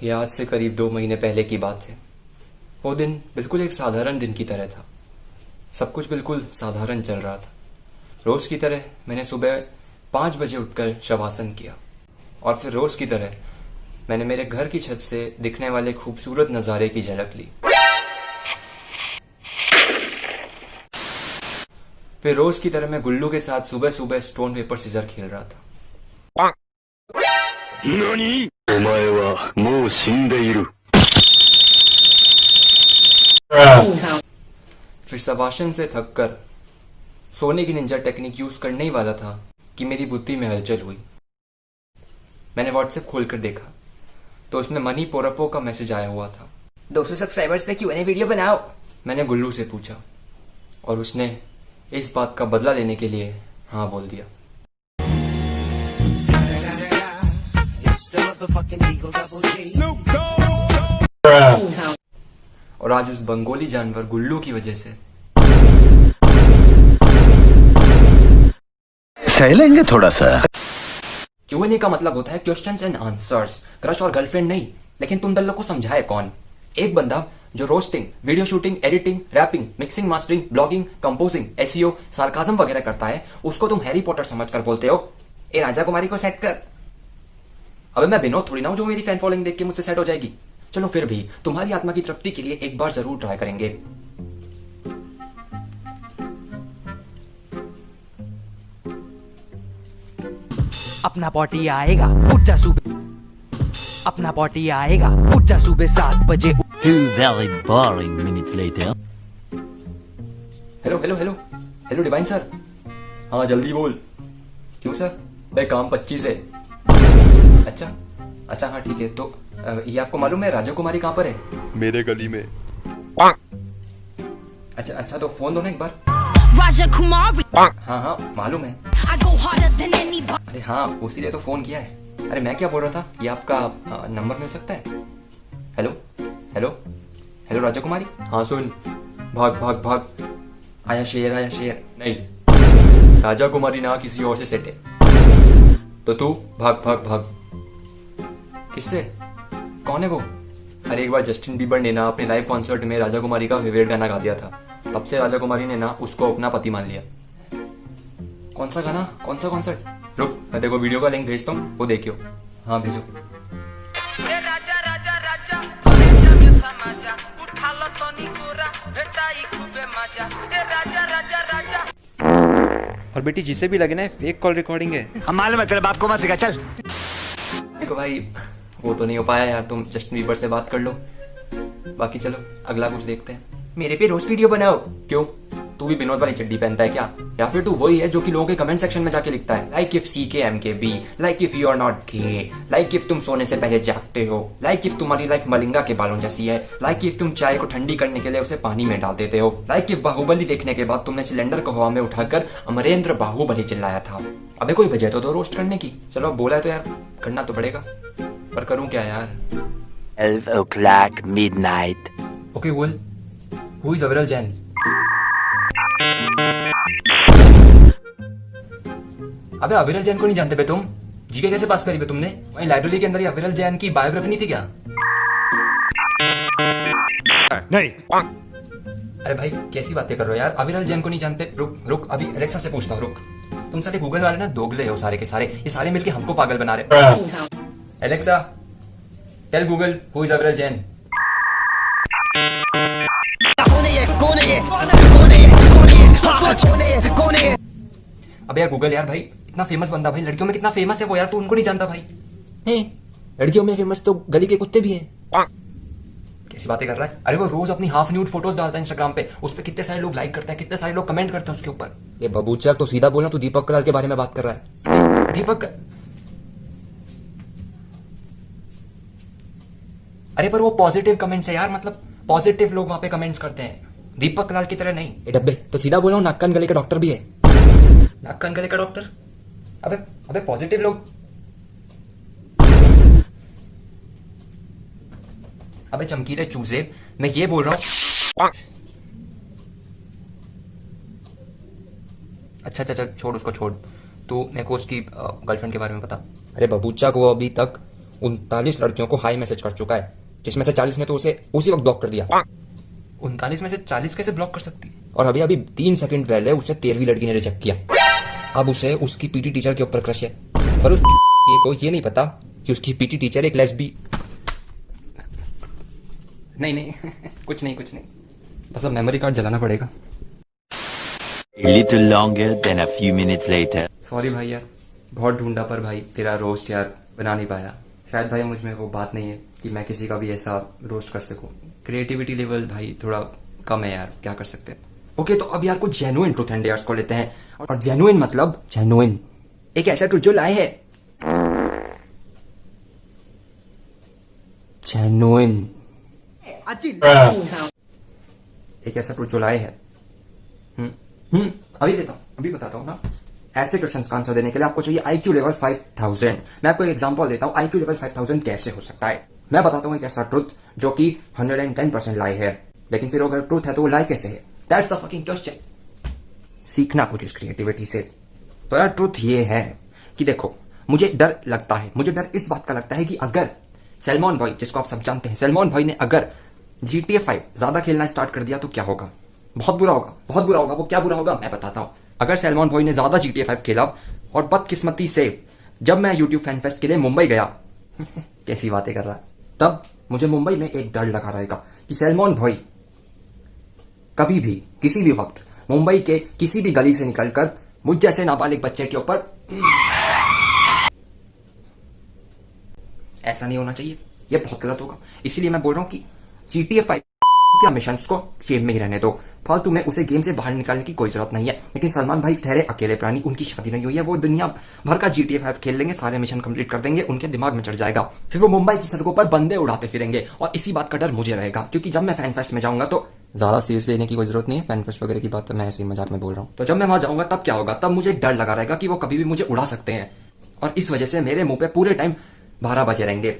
ये आज से करीब 2 महीने पहले की बात है। वो दिन बिल्कुल एक साधारण दिन की तरह था। सब कुछ बिल्कुल साधारण चल रहा था। रोज की तरह मैंने सुबह 5 बजे उठकर शवासन किया और फिर रोज की तरह मैंने मेरे घर की छत से दिखने वाले खूबसूरत नज़ारे की झलक ली। फिर रोज की तरह मैं गुल्लू के साथ सुबह सुबह स्टोन पेपर सीजर खेल रहा था। ननी? お前はもう死んでいる。 फिर शवासन से थककर सोने की निंजा टेक्निक यूज करने ही वाला था कि मेरी बुद्धि में हलचल हुई। मैंने व्हाट्सएप खोलकर देखा तो उसमें मनी पोरपो का मैसेज आया हुआ था। 200 सब्सक्राइबर्स पे Q&A वीडियो बनाओ। मैंने गुल्लू से पूछा और उसने इस बात का बदला लेने के लिए हाँ बोल दिया। और आज उस बंगोली जानवर गुल्लू की वजह से सह लेंगे थोड़ा सा। Q&A का मतलब होता है क्वेश्चंस एंड आंसर्स। क्रश और गर्लफ्रेंड नहीं, लेकिन तुम दल्लो को समझाए कौन? एक बंदा जो roasting, video shooting, editing, rapping, mixing, mastering, blogging, composing, SEO, sarcasm वगैरह करता है, उसको तुम हैरी पॉटर समझकर बोलते हो ए राजा कुमारी को सेट कर। अबे मैं विनोद थोड़ी ना हूं जो मेरी फैन फॉलोइंग देख के मुझसे सेट हो जाएगी। चलो फिर भी तुम्हारी आत्मा की तृप्ति के लिए एक बार जरूर ट्राई करेंगे। अपना पॉटी आएगा उठ जा सुबह, अपना पॉटी आएगा उठ जा सुबह 7 बजे। 2 very boring minutes later. Hello hello hello hello divine sir. हाँ जल्दी बोल। क्यों सर? भाई काम 25 है। अच्छा अच्छा हाँ ठीक है। तो ये आपको मालूम है राजा कुमारी कहाँ पर है? मेरे गली में। अच्छा अच्छा तो फोन दो ना एक बार। Raja Kumari. हाँ हाँ मालूम है। I go harder than anybody. अरे हाँ उसी लिए तो फोन किया है। अरे मैं क्या बोल रहा था, ये आपका नंबर मिल सकता है? हेलो हेलो हेलो राजा कुमारी। हाँ सुन, भाग भाग भाग। आया शेर आया शेर। नहीं, राजा कुमारी ना किसी और से सेट है। तो तू भाग भाग भाग। किससे? कौन है वो? अरे एक बार जस्टिन बीबर ने ना अपने लाइव कॉन्सर्ट में राजा कुमारी का फेवरेट गाना गा दिया था। तब से राजा कुमारी ने ना उसको अपना पति मान लिया। कौन सा गाना? कौन सा कॉन्सर्ट? रुक मैं देखो वीडियो का लिंक भेजता हूँ, वो देखियो। हाँ भेजो। राजा राजा राजा राजा में समाजा उठा लो तोनी कोरा बेटा ही खूबे मजा। राजा राजा राजा। और बेटी जिसे भी लगे ना फेक कॉल रिकॉर्डिंग है। हम मालूम है तेरे बाप को मत सिखा। चल देखो भाई वो तो नहीं हो पाया यार, तुम जस्टिन बीबर से बात कर लो। बाकी चलो अगला कुछ देखते हैं। मेरे पे रोज वीडियो बनाओ। क्यों? तू भी विनोद वाली चड्डी पहनता है क्या? या फिर तू वही है जो कि लोगों के कमेंट सेक्शन में जाके लिखता है like if CKMKB, like if you are not gay, like if तुम सोने से पहले जागते हो, लाइक इफ तुम्हारी लाइफ मलिंगा के बालों जैसी है, लाइक इफ तुम चाय को ठंडी करने के लिए उसे पानी में डाल देते हो, लाइक इफ बाहुबली देखने के बाद तुमने सिलेंडर को हवा में उठाकर अमरेंद्र बाहुबली चिल्लाया था। अबे कोई वजह तो दो रोस्ट करने की। चलो बोला है तो यार करना तो पड़ेगा, पर करूं क्या यार? 12 o'clock midnight. ओके बोल, हु इज अविरल जैन? अबे अविरल जैन को नहीं जानते बे तुम? जीके कैसे पास करी बे तुमने? वहीं लाइब्रेरी के अंदर ही अविरल जैन की बायोग्राफी नहीं थी क्या? नहीं। अरे भाई कैसी बातें कर रहे हो यार? अविरल जैन को नहीं जानते? रुक रुक अभी एलेक्सा से पूछता हूँ। रुक, तुम सारे गूगल वाले ना दोगले हो सारे के सारे। ये सारे मिलके हमको पागल बना रहे। Alexa tell Google who is Aviral Jain. अबे यार गूगल यार भाई इतना फेमस बंदा भाई, लड़कियों में कितना फेमस है वो यार, तू उनको नहीं जानता भाई? लड़कियों में फेमस तो गली के कुत्ते भी हैं। कैसी बातें कर रहा है? अरे वो रोज अपनी हाफ न्यूड फोटोज डालता है इंस्टाग्राम पे, उस पे कितने सारे लोग लाइक करते हैं, कितने सारे लोग कमेंट करते हैं उसके ऊपर। ये बबूचा तो सीधा बोलना, तू दीपक कलाल के बारे में बात कर रहा है? दीपक अरे पर वो पॉजिटिव कमेंट्स है यार, मतलब पॉजिटिव लोग वहां पे कमेंट्स करते हैं, दीपक कलाल की तरह नहीं। ए डब्बे तो सीधा बोलो, नाक कान गले का डॉक्टर भी है। नाक कान गले का डॉक्टर? अबे अबे पॉजिटिव लोग। अबे चमकीले चूजे, मैं ये बोल रहा हूं। अच्छा चल छोड़ उसको, छोड़। तू मेरे को उसकी गर्लफ्रेंड के बारे में बता। अरे बबूचा को अभी तक 39 लड़कियों को हाई मैसेज कर चुका है, जिसमें से 40 ने तो उसे उसी वक्त ब्लॉक कर दिया। 39 में से 40 कैसे ब्लॉक कर सकती है? और अभी अभी 3 सेकंड पहले उसे 13वीं लड़की ने रिजेक्ट किया। अब उसे उसकी पीटी टीचर के ऊपर क्रश है, पर उस को ये नहीं पता कि उसकी पीटी टीचर एक लेस्बी। नहीं कुछ नहीं, बस अब मेमोरी कार्ड जलाना पड़ेगा। A little longer than a few minutes later. Sorry भाई यार, बहुत ढूंढा पर भाई तेरा रोस्ट यार बना नहीं पाया। शायद भाई मुझ में वो बात नहीं है कि मैं किसी का भी ऐसा रोस्ट कर सकूं। क्रिएटिविटी लेवल भाई थोड़ा कम है यार, क्या कर सकते हैं। ओके, तो अब यार कुछ जेन्युइन ट्रूथ एंड डेयर्स को लेते हैं। और जेन्युइन मतलब जेन्युइन एक ऐसा ट्रूथ जो लाए है। जेन्युइन एक ऐसा ट्रूथ जो लाए है। अभी बताता हूँ ना। ऐसे क्वेश्चंस का आंसर देने के लिए आपको चाहिए IQ लेवल 5000। मैं आपको एक एग्जांपल देता हूँ, IQ लेवल 5000 कैसे हो सकता है। मैं बताता हूँ एक ऐसा ट्रुथ जो कि 110% लाई है, लेकिन फिर अगर ट्रुथ है तो वो लाई कैसे है? That's the fucking question. सीखना कुछ इस क्रिएटिविटी से। तो यार ट्रुथ ये है कि देखो, मुझे डर लगता है, मुझे डर इस बात का लगता है कि अगर सलमान भाई, जिसको आप सब जानते हैं, सलमान भाई ने अगर GTA 5 ज्यादा खेलना स्टार्ट कर दिया तो क्या होगा? बहुत बुरा होगा, बहुत बुरा होगा। वो क्या बुरा होगा मैं बताता हूँ। अगर सलमान भाई ने ज्यादा GTA 5 खेला और बदकिस्मती से जब मैं YouTube फैन फेस्ट के लिए मुंबई गया कैसी बातें कर रहा है, तब मुझे मुंबई में एक डर लगा रहेगा कि सलमान भाई कभी भी किसी भी वक्त मुंबई के किसी भी गली से निकलकर मुझ जैसे नाबालिग बच्चे के ऊपर ऐसा नहीं होना चाहिए। ये बहुत गलत होगा। इसीलिए मैं बोल रहा हूं कि GTA 5 के मिशंस को गेम में ही रहने दो। फालतू में उसे गेम से बाहर निकालने की कोई जरूरत नहीं है। लेकिन सलमान भाई ठहरे अकेले प्राणी, उनकी शादी नहीं हुई है। वो दुनिया भर का GTA 5 खेल लेंगे, सारे मिशन कंप्लीट कर देंगे, उनके दिमाग में चढ़ जाएगा। फिर वो मुंबई की सड़कों पर बंदे उड़ाते फिरेंगे। और इसी बात का डर मुझे रहेगा, क्योंकि जब मैं फैन फेस्ट में जाऊंगा तो ज्यादा सीरियस लेने की कोई जरूरत नहीं है। फैन फेस्ट वगैरह की बात मैं ऐसे ही मजाक में बोल रहा हूँ। तो जब मैं वहां जाऊंगा तब क्या होगा? तब मुझे एक डर लगा रहेगा कि वो कभी भी मुझे उड़ा सकते हैं। और इस वजह से मेरे मुंह पे पूरे टाइम 12 बजे रहेंगे।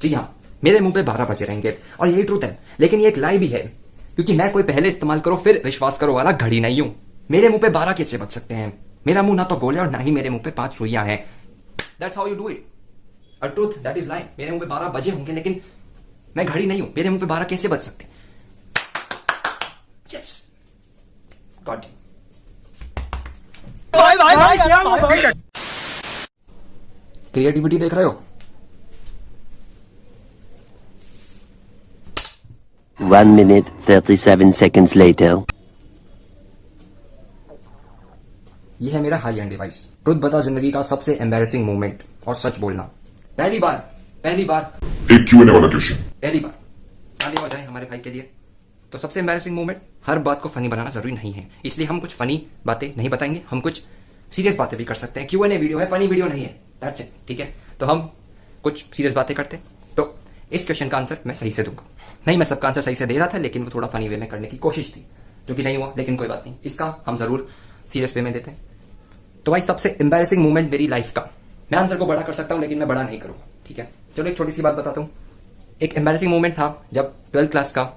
जी हाँ, मेरे मुंह पे 12 बजे रहेंगे। और यही ट्रूथ है। लेकिन ये एक लाई भी है, क्योंकि मैं कोई पहले इस्तेमाल करो फिर विश्वास करो वाला घड़ी नहीं हूं। मेरे मुंह पे 12 कैसे बज सकते हैं? मेरा मुंह ना तो गोल है और ना ही मेरे मुंह पे 5 सुइयां हैं। That's how you do it. A truth that is लाई। मेरे मुंह पे 12 बजे होंगे, लेकिन मैं घड़ी नहीं हूं। मेरे मुंह पे 12 कैसे बज सकते? Yes, got it. क्रिएटिविटी देख रहे हो? 1 minute 37 seconds later. ये है मेरा हाई एंड डिवाइस। ट्रुथ बता जिंदगी का सबसे एम्बैरेसिंग मोमेंट और सच बोलना। पहली बार एक Q&A वाला क्वेश्चन। पहली बार ताली हो जाए हमारे भाई के लिए। तो सबसे एम्बैरेसिंग मोमेंट, हर बात को फनी बनाना जरूरी नहीं है, इसलिए हम कुछ फनी बातें नहीं बताएंगे। हम कुछ सीरियस बातें भी कर सकते हैं। Q&A वीडियो है, फनी वीडियो नहीं है। दैट्स इट, ठीक है? तो हम कुछ सीरियस बातें करते हैं। तो इस क्वेश्चन का आंसर मैं सही से दूंगा। नहीं, मैं सबका आंसर सही से दे रहा था, लेकिन वो थोड़ा फनी वे में करने की कोशिश थी, जो कि नहीं हुआ, लेकिन कोई बात नहीं। इसका हम जरूर सीरियस वे में देते हैं। तो भाई सबसे एम्बैरेसिंग मोमेंट मेरी लाइफ का, मैं आंसर को बड़ा कर सकता हूं, लेकिन मैं बड़ा नहीं करूंगा, ठीक है? चलो एक छोटी सी बात बताता हूं। एक एम्बैरेसिंग मोमेंट था जब 12th क्लास का,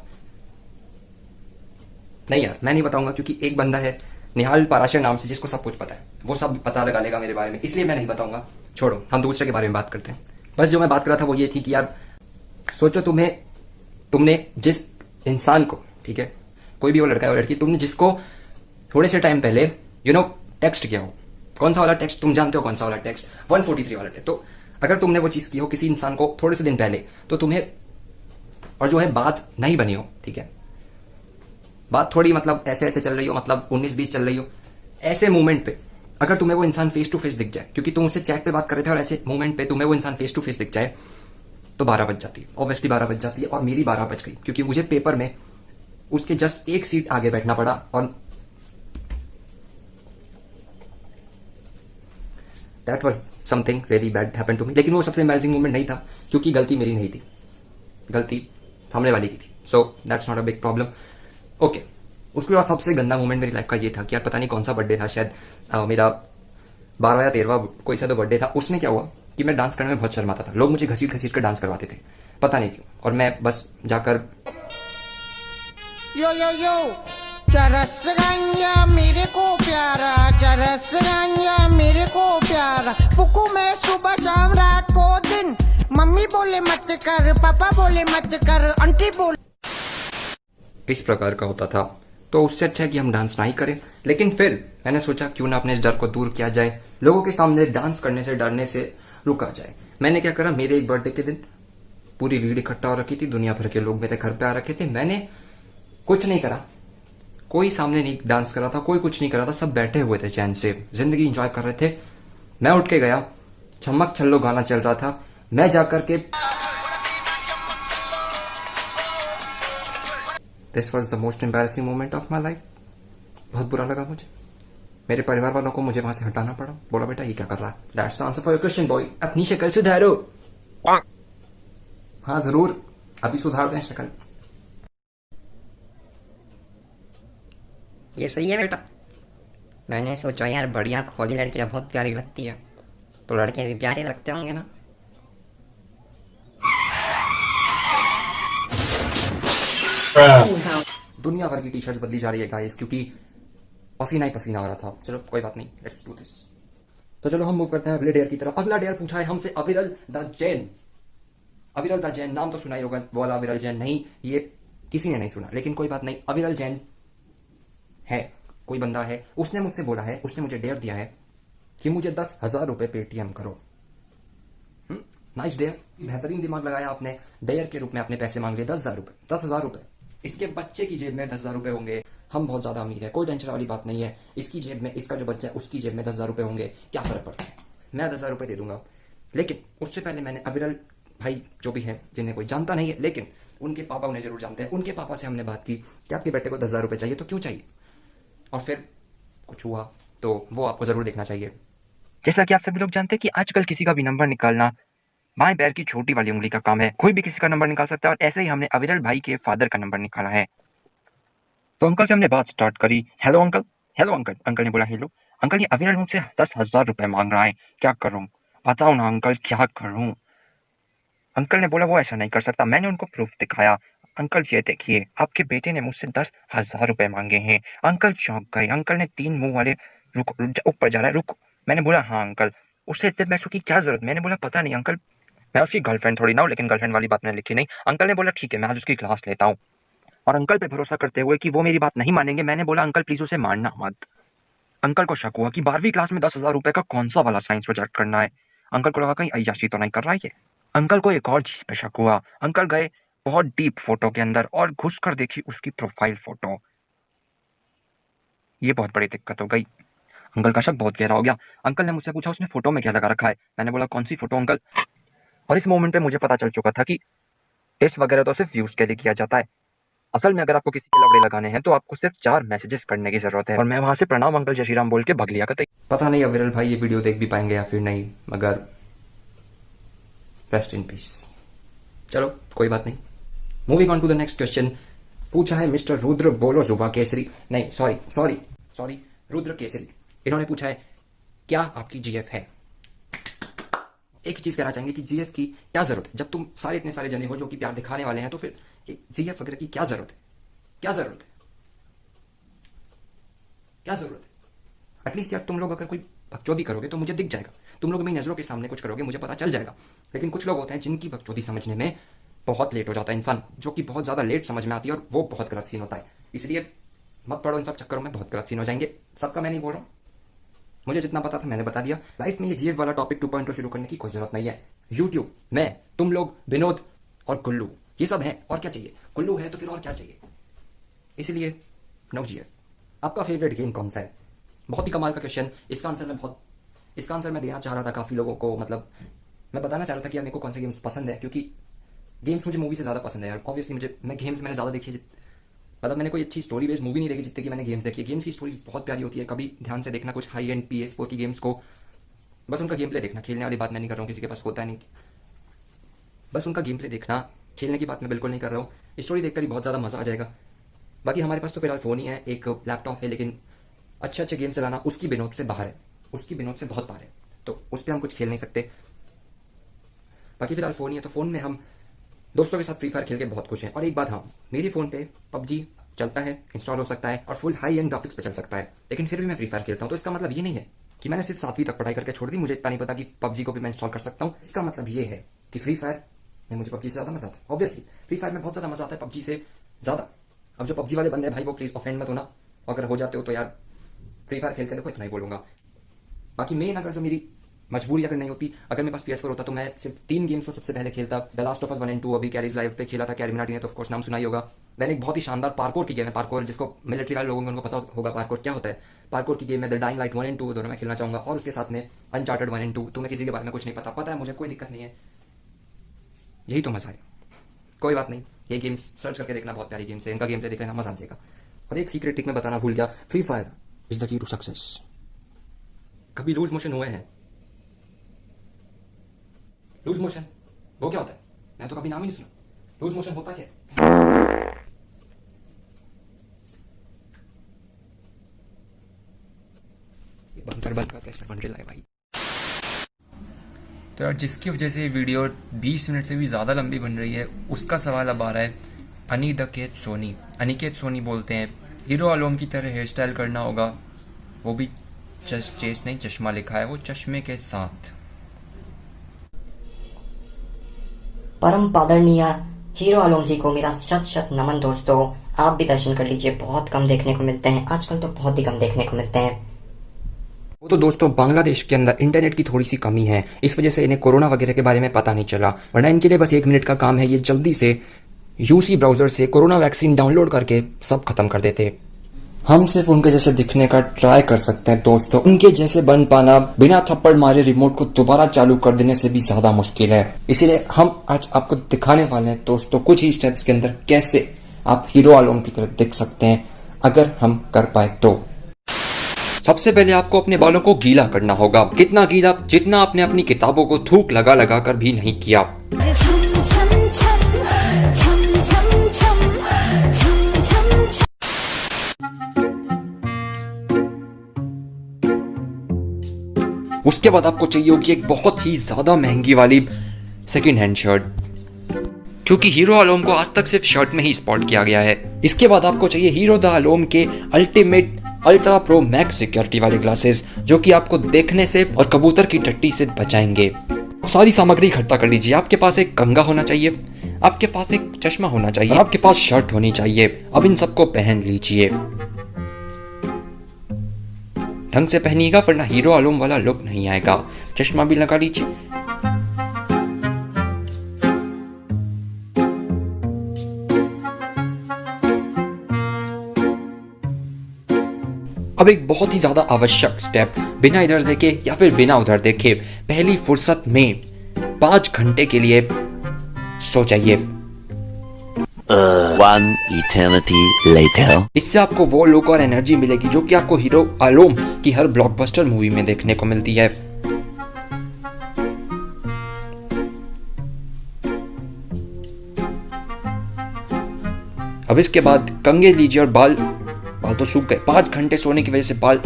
नहीं यार मैं नहीं बताऊंगा, क्योंकि एक बंदा है निहाल पाराशर नाम से, जिसको सब कुछ पता है, वो सब पता लगा लेगा मेरे बारे में, इसलिए मैं नहीं बताऊंगा। छोड़ो, हम दूसरे के बारे में बात करते हैं। बस जो मैं बात कर रहा था वो ये थी कि यार सोचो, तुमने जिस इंसान को, ठीक है, कोई भी वो लड़का है वो लड़की, तुमने जिसको थोड़े से टाइम पहले टेक्स्ट किया हो, कौन सा वाला टेक्स्ट तुम जानते हो? कौन सा वाला टेक्स्ट? 143 वाला टेक्स्ट। तो अगर तुमने वो चीज की हो किसी इंसान को थोड़े से दिन पहले, तो तुम्हें, और जो है बात नहीं बनी हो, ठीक है, बात थोड़ी मतलब ऐसे ऐसे चल रही हो, मतलब 19-20 चल रही हो, ऐसे मोमेंट पे अगर तुम्हें वो इंसान फेस टू फेस दिख जाए, क्योंकि तुम उससे चैट पे बात कर रहे थे, और ऐसे मोमेंट पे तुम्हें वो इंसान फेस टू फेस दिख जाए, तो 12 बज जाती है। ऑब्वियसली 12 बज जाती है। और मेरी 12 बज गई, क्योंकि मुझे पेपर में उसके जस्ट एक सीट आगे बैठना पड़ा। और that was something really bad happen to me. लेकिन वो सबसे एम्बैरेसिंग मोमेंट नहीं था, क्योंकि गलती मेरी नहीं थी, गलती सामने वाले की थी। So that's not a big problem. Okay, उसके बाद सबसे गंदा मोमेंट मेरी लाइफ का ये था कि यार पता नहीं कौन सा बर्थडे था, शायद मेरा 12वां या 13वां कोई सा तो बर्थडे था। उसमें क्या हुआ कि मैं डांस करने में बहुत शर्माता था। लोग मुझे घसीट घसीट कर डांस करवाते थे, पता नहीं क्यों। और मैं बस जाकर चरस गंजा मेरे को प्यारा, चरस गंजा मेरे को प्यारा। फुकू मैं सुबह शाम रात को दिन, मम्मी बोले मत कर, पापा बोले मत कर, आंटी बोले। इस प्रकार का होता था। तो उससे अच्छा है कि हम डांस ना ही करें। लेकिन फिर मैंने सोचा क्यों ना अपने इस डर को दूर किया जाए, लोगों के सामने डांस करने से डरने से रुका जाए। मैंने क्या करा, मेरे एक बर्थडे के दिन पूरी रीड इकट्ठा हो रखी थी, दुनिया भर के लोग मेरे घर पे आ रखे थे। मैंने कुछ नहीं करा, कोई सामने नहीं डांस कर रहा था, कोई कुछ नहीं कर रहा था, सब बैठे हुए थे चैन से, जिंदगी एंजॉय कर रहे थे। मैं उठ के गया, चमक छल्लो गाना चल रहा था, मैं जाकर के this was the most embarrassing moment of my life. बहुत बुरा लगा मुझे, मेरे परिवार वालों को मुझे वहां से हटाना पड़ा। बोला बेटा ये क्या कर रहा है। That's the answer for your question boy. अपनी शक्ल सुधारो। हाँ जरूर, अभी सुधारते हैं शक्ल। ये सही है बेटा। मैंने सोचा यार बड़ी आँख वाली लड़कियां बहुत प्यारी लगती है, तो लड़के भी प्यारे लगते होंगे ना। दुनिया भर की टी शर्ट बदली जा रही है गाइस, क्योंकि पसीना ही पसीना आ रहा था। चलो कोई बात नहीं, लेट्स डू दिस। तो चलो हम मूव करते हैं अगले डेयर की तरफ। अगला डेयर पूछा है हमसे अविरल द जैन। अविरल द जैन नाम तो सुना ही होगा, बोला अविरल जैन नहीं, ये किसी ने नहीं सुना, लेकिन कोई बात नहीं। अविरल जैन है, कोई बंदा है, उसने मुझसे बोला है, उसने मुझे डेयर दिया है कि मुझे 10,000 रुपए पेटीएम करो। नाइस डेयर, बेहतरीन दिमाग लगाया आपने। डेयर के रूप में आपने पैसे मांग लिए 10,000 रुपए। 10,000 रुपए, इसके बच्चे की जेब में 10,000 रुपए होंगे। हम बहुत ज्यादा अमीर है, कोई टेंशन वाली बात नहीं है। इसकी जेब में, इसका जो बच्चा है उसकी जेब में 10,000 रुपए होंगे, क्या फर्क पड़ता है, मैं 10,000 रुपए दे दूंगा। लेकिन उससे पहले मैंने अविरल भाई जो भी है, जिन्हें कोई जानता नहीं है लेकिन उनके पापा उन्हें जरूर जानते हैं, उनके पापा से हमने बात की कि आपके बेटे को 10,000 रुपए चाहिए, तो क्यों चाहिए, और फिर कुछ हुआ, तो वो आपको जरूर देखना चाहिए। जैसा कि आप सभी लोग जानते हैं कि आजकल किसी का भी नंबर निकालना बाएं पैर की छोटी वाली उंगली का काम है। कोई भी किसी का नंबर निकाल सकता है, और ऐसे ही हमने अविरल भाई के फादर का नंबर निकाला है। तो अंकल से हमने बात स्टार्ट करी। Hello uncle. Hello uncle. Uncle ने बोला हेलो अंकल, ये अविरल मुझसे 10,000 रुपए मांग रहा है, क्या करूं, बताओ ना अंकल क्या करूं। अंकल ने बोला वो ऐसा नहीं कर सकता। मैंने उनको प्रूफ दिखाया। अंकल ये देखिए, आपके बेटे ने मुझसे 10,000 रुपए मांगे हैं। अंकल चौंक गए। अंकल ने 3 मुंह वाले रुक, ऊपर जा रहा है, रुक। मैंने बोला हाँ अंकल, उससे इतने पैसों की क्या जरूरत। मैंने बोला पता नहीं अंकल, मैं उसकी गर्लफ्रेंड थोड़ी ना हूं, लेकिन गर्लफ्रेंड वाली बात मैंने लिखी नहीं। अंकल ने बोला ठीक है, मैं आज उसकी क्लास लेता हूँ। और अंकल पे भरोसा करते हुए कि वो मेरी बात नहीं मानेंगे, मैंने बोला अंकल प्लीज उसे मारना मत। अंकल को शक हुआ कि 12वीं क्लास में 10,000 रुपए का कौन सा वाला साइंस प्रोजेक्ट करना है। अंकल को लगा कहीं अय्याशी तो नहीं कर रहा है ये। अंकल को एक और चीज पे शक हुआ। अंकल गए बहुत डीप फोटो के अंदर और घुस कर देखी उसकी प्रोफाइल फोटो। ये बहुत बड़ी दिक्कत हो गई। अंकल का शक बहुत गहरा हो गया। अंकल ने मुझसे पूछा उसने फोटो में क्या लगा रखा है। मैंने बोला कौन सी फोटो अंकल। और इस मोमेंट पे मुझे पता चल चुका था कि टेस्ट वगैरह तो सिर्फ व्यूज के लिए किया जाता है। असल में अगर आपको किसी के लवड़े लगाने हैं तो आपको सिर्फ 4 मैसेजेस करने की जरूरत है। और मैं वहां से प्रणाम अंकल जय श्री राम बोल के भग लिया कतई। पता नहीं अविरल भाई ये वीडियो देख भी पाएंगे या फिर नहीं, मगर रेस्ट इन पीस। चलो कोई बात नहीं, moving on to the next question. पूछा है मिस्टर रुद्र बोलो जुबा केसरी, नहीं सॉरी रुद्र केसरी। इन्होंने पूछा है क्या आपकी जीएफ है। एक चीज कहना चाहेंगे कि जीएफ की क्या जरूरत है, जब तुम सारे इतने सारे जने हो जो कि प्यार दिखाने वाले हैं, तो फिर जीएफ वगैरह की क्या जरूरत है, क्या जरूरत है, क्या जरूरत है। एटलीस्ट यार तुम लोग अगर कोई बकचोदी करोगे तो मुझे दिख जाएगा, तुम लोग मेरी नजरों के सामने कुछ करोगे मुझे पता चल जाएगा। लेकिन कुछ लोग होते हैं जिनकी बकचोदी समझने में बहुत लेट हो जाता है इंसान, जो कि बहुत ज्यादा लेट समझ में आती है, और वो बहुत गलत सीन होता है। इसलिए मत पड़ो इन सब चक्करों में, बहुत गलत सीन हो जाएंगे। सबका मैं नहीं बोल रहा हूं, मुझे जितना पता था मैंने बता दिया। लाइफ में ये जीएफ वाला टॉपिक 2.0 शुरू करने की कोई जरूरत नहीं है। यूट्यूब, मैं, तुम लोग, विनोद और गुल्लू, ये सब है, और क्या चाहिए। गुल्लू है तो फिर और क्या चाहिए। इसलिए नो जीएफ। आपका फेवरेट गेम कौन सा है। बहुत ही कमाल का क्वेश्चन। इसका आंसर मैं देना चाह रहा था काफी लोगों को, मतलब मैं बताना चाह रहा था कि यार मेरे को कौन से गेम्स पसंद है, क्योंकि गेम्स मुझे मूवी से ज्यादा पसंद है यार। ऑब्वियसली मैं गेम्स मैंने ज्यादा देखी है, मतलब मैंने कोई अच्छी स्टोरी बेस्ड मूवी नहीं देखी जितने की मैंने गेम्स देखी है। गेम्स की स्टोरीज बहुत प्यारी होती है, कभी ध्यान से देखना कुछ हाई एंड PS4 की गेम्स को, बस उनका गेम प्ले देखना, खेलने वाली बात मैं नहीं कर रहा हूँ, किसी के पास होता नहीं, बस उनका गेम प्ले देखना, खेलने की बात मैं बिल्कुल नहीं कर रहा हूँ। स्टोरी देखकर ही बहुत ज्यादा मजा आ जाएगा। बाकी हमारे पास तो फिलहाल फोन ही है, एक लैपटॉप है, लेकिन अच्छे गेम चलाना उसकी विनोद से बाहर है, उसकी विनोद से बहुत बाहर है, तो उस पर हम कुछ खेल नहीं सकते। बाकी फिलहाल फोन ही है, तो फोन में हम दोस्तों के साथ फ्री फायर खेल के बहुत खुश हैं। और एक बात हाँ, मेरे फोन पे PUBG चलता है, इंस्टॉल हो सकता है और फुल हाई एंड ग्राफिक्स पे चल सकता है, लेकिन फिर भी मैं फ्री फायर खेलता हूँ। तो इसका मतलब ये नहीं है कि मैंने सिर्फ 7वीं तक पढ़ाई करके छोड़ दी, मुझे इतना नहीं पता कि पबजी को भी मैं इंस्टॉल कर सकता हूँ। इसका मतलब ये है कि फ्री फायर में मुझे पबजी से ज्यादा मजा आता है। ऑब्वियसली फ्री फायर में बहुत ज्यादा मजा आता है पबजी से ज्यादा। अब जो पबजी वाले बंदे हैं भाई, वो प्लीज ऑफेंड मत होना, अगर हो जाते हो तो यार फ्री फायर खेल के देखो, इतना ही बोलूंगा। बाकी मेन अगर जो मेरी मजबूरी अगर नहीं होती, अगर मेरे पास PS4 होता तो मैं सिर्फ 3 गेम्स को सबसे पहले खेलता। The last of us 1 and 2 अभी कैरीज लाइव पे खेला था, कैरी मिनाटी ने तो ऑफकोर्स नाम सुना ही होगा। देन एक बहुत ही शानदार पार्कोर की गेम है, पार्कोर जिसको मिलिट्री वाले लोगों को उनको पता होगा पार्कोर क्या होता है। पार्कोर की गेम है द डाइंग लाइट 1 एंड 2, दोनों मैं खेलना चाहूंगा। और उसके साथ में अनचार्टेड 1 एंड 2। तुम्हें किसी के बारे में कुछ नहीं पता है मुझे, कोई दिक्कत नहीं है, यही तो मजा है। कोई बात नहीं, ये गेम्स सर्च करके देखना, बहुत प्यारी गेम्स है, इनका गेम प्ले देख लेना, मजा आ जाएगा। और एक सीक्रेट ट्रिक मैं बताना भूल गया, Free Fire is the key to success. कभी लूज मोशन हुए हैं? लूज मोशन वो क्या होता है? मैं तो कभी नाम ही नहीं सुना। लूज मोशन होता क्या है? बंद कर प्रेशर बन रहा है भाई। तो यार जिसकी वजह से ये वीडियो 20 मिनट से भी ज़्यादा लंबी बन रही है, उसका सवाल अब आ रहा है। अनिकेत सोनी बोलते हैं हीरो आलम की तरह हेयर स्टाइल करना होगा, वो भी चेस नहीं चश्मा लिखा है, वो चश्मे के साथ। परम पादरणीय हीरो आलम जी को मेरा शत शत नमन। दोस्तों आप भी दर्शन कर लीजिए, बहुत कम देखने को मिलते हैं आजकल, तो बहुत ही कम देखने को मिलते हैं। वो तो दोस्तों बांग्लादेश के अंदर इंटरनेट की थोड़ी सी कमी है, इस वजह से इन्हें कोरोना वगैरह के बारे में पता नहीं चला, वरना इनके लिए बस 1 मिनट का काम है, ये जल्दी से यूसी ब्राउजर से कोरोना वैक्सीन डाउनलोड करके सब खत्म कर देते। हम सिर्फ उनके जैसे दिखने का ट्राई कर सकते हैं दोस्तों, उनके जैसे बन पाना बिना थप्पड़ मारे रिमोट को दोबारा चालू कर देने से भी ज्यादा मुश्किल है। इसीलिए हम आज आपको दिखाने वाले हैं दोस्तों कुछ ही स्टेप्स के अंदर कैसे आप हीरो आलम की तरह दिख सकते हैं, अगर हम कर पाए तो। सबसे पहले आपको अपने बालों को गीला करना होगा, कितना गीला, जितना आपने अपनी किताबों को थूक लगा लगा कर भी नहीं किया। उसके बाद आपको चाहिए होगी एक बहुत ही ज्यादा महंगी वाली सेकंड हैंड शर्ट, क्योंकि हीरो आलम को आज तक सिर्फ शर्ट में ही स्पॉट किया गया है। इसके बाद आपको चाहिए हीरो द आलम के ultimate ultra pro max security वाले ग्लासेस, जो कि आपको देखने से और कबूतर की टट्टी से बचाएंगे। सारी सामग्री इकट्ठा कर लीजिए। आपके पास एक कंघा होना चाहिए, आपके पास एक चश्मा होना चाहिए, आपके पास शर्ट होनी चाहिए। अब इन सबको पहन लीजिए, ढंग से पहनिएगा वरना हीरो आलम वाला लुक नहीं आएगा। चश्मा भी लगा लीजिए। अब एक बहुत ही ज्यादा आवश्यक स्टेप, बिना इधर देखे या फिर बिना उधर देखे पहली फुर्सत में 5 घंटे के लिए सो जाइए। 1 eternity later. इससे आपको वो लुक और एनर्जी मिलेगी जो कि आपको हीरो आलम की हर ब्लॉकबस्टर मूवी में देखने को मिलती है। अब इसके बाद कंघे लीजिए और बाल तो सूख गए। 5 घंटे सोने की वजह से बाल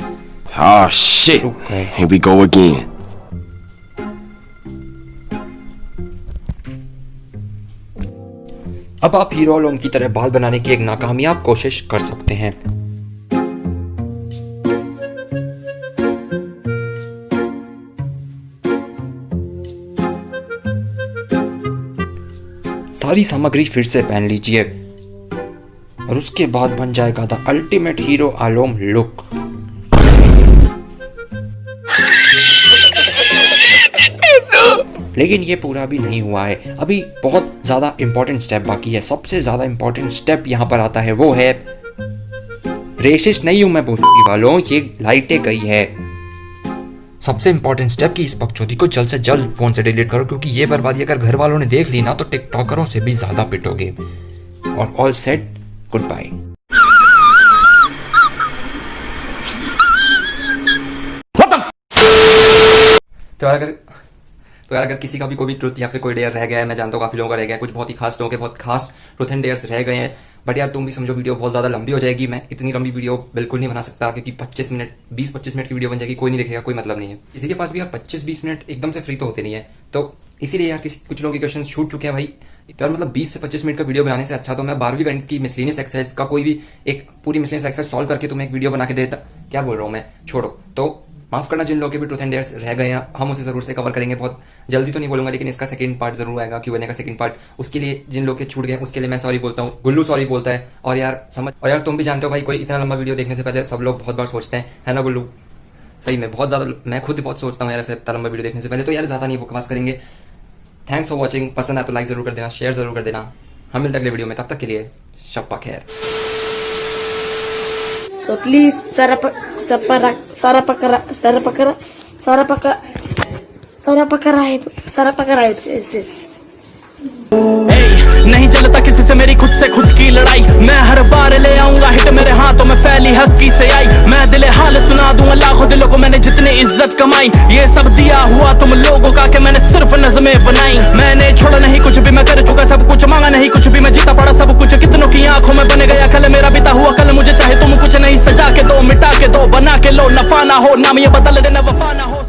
shit. सूख गए। Here we go again. अब आप हीरो आलम की तरह बाल बनाने की एक नाकामयाब कोशिश कर सकते हैं। सारी सामग्री फिर से पहन लीजिए और उसके बाद बन जाएगा the ultimate hero Alam look. लेकिन ये पूरा भी नहीं हुआ है, अभी बहुत ज्यादा इंपॉर्टेंट स्टेप बाकी है। सबसे ज्यादा इंपॉर्टेंट स्टेप यहाँ पर आता है, वो है, रेसिस्ट नहीं हूं मैं बोलती वालों, ये लाइटें गई है। सबसे इंपॉर्टेंट स्टेप कि इस बकचोदी को जल्द से जल्द फोन से डिलीट करो, क्योंकि ये बर्बादी अगर घर वालों ने देख ली ना तो टिकटॉकरों से भी ज्यादा पिटोगे। और ऑल सेट, गुड बाय। तो यार अगर किसी का भी कोई भी ट्रुथ या फिर कोई डेयर रह गया है, मैं जानता हूँ काफी लोगों का रह गया है, कुछ बहुत ही खास लोगों के बहुत खास ट्रुथ एंड डेयर्स रह गए हैं, बट यार तुम भी समझो वीडियो बहुत ज्यादा लंबी हो जाएगी। मैं इतनी लंबी वीडियो बिल्कुल नहीं बना सकता, क्योंकि 20-25 मिनट की वीडियो बन जाएगी, कोई नहीं देखेगा, कोई मतलब नहीं है। किसी के पास भी यार 25-20 मिनट एकदम से फ्री तो होते नहीं है, तो इसीलिए यार कुछ लोगों के क्वेश्चन छूट चुके हैं भाई। तो यार मतलब 20 से 25 मिनट का वीडियो बनाने से अच्छा तो मैं 12वीं गणित की मिसलेनियस एक्सरसाइज का कोई भी एक पूरी मिसलेनियस एक्सरसाइज सॉल्व करके तुम्हें एक वीडियो बना के देता। क्या बोल रहा हूँ मैं, छोड़ो। तो माफ करना जिन लोगों के भी ट्रूथ एंड डेयर्स रह गए हैं, हम उसे जरूर से कवर करेंगे। बहुत जल्दी तो नहीं बोलूंगा, लेकिन इसका सेकंड पार्ट जरूर आएगा, Q&A का सेकंड पार्ट। उसके लिए जिन लोग के छूट गए उसके लिए मैं सॉरी बोलता हूँ, गुल्लू सॉरी बोलता है। और यार तुम भी जानते हो भाई, कोई इतना लंबा वीडियो देखने से पहले सब लोग बहुत बार सोचते हैं, है ना गुल्लू? सही में बहुत ज्यादा, मैं खुद बहुत सोचता हूँ यार ऐसे इतना लंबा वीडियो देखने से पहले। तो यार ज्यादा नहीं बकवास करेंगे। Thanks for watching. पसंद आए तो लाइक जरूर कर देना, शेयर जरूर कर देना। हम मिलते अगले वीडियो में, तब तक के लिए शब्बा खैर। So please नहीं चलता किसी से मेरी खुद से खुद की लड़ाई, मैं हर बार ले आऊंगा हिट मेरे हाथों में फैली हकी से आई। मैं दिले हाल सुना दूंगा लाखों दिलों को मैंने जितनी इज्जत कमाई, ये सब दिया हुआ तुम लोगों का कि मैंने सिर्फ नज़में बनाई। मैंने छोड़ा नहीं कुछ भी, मैं कर चुका सब कुछ, मांगा नहीं कुछ भी, मैं जीता पड़ा सब कुछ। कितनों की आंखों में बन गया कल मेरा बीता हुआ कल, मुझे चाहे तुम कुछ नहीं, सजा के दो, मिटा के दो, बना के लो, नफा ना हो नाम ये बदल देना वफा ना हो।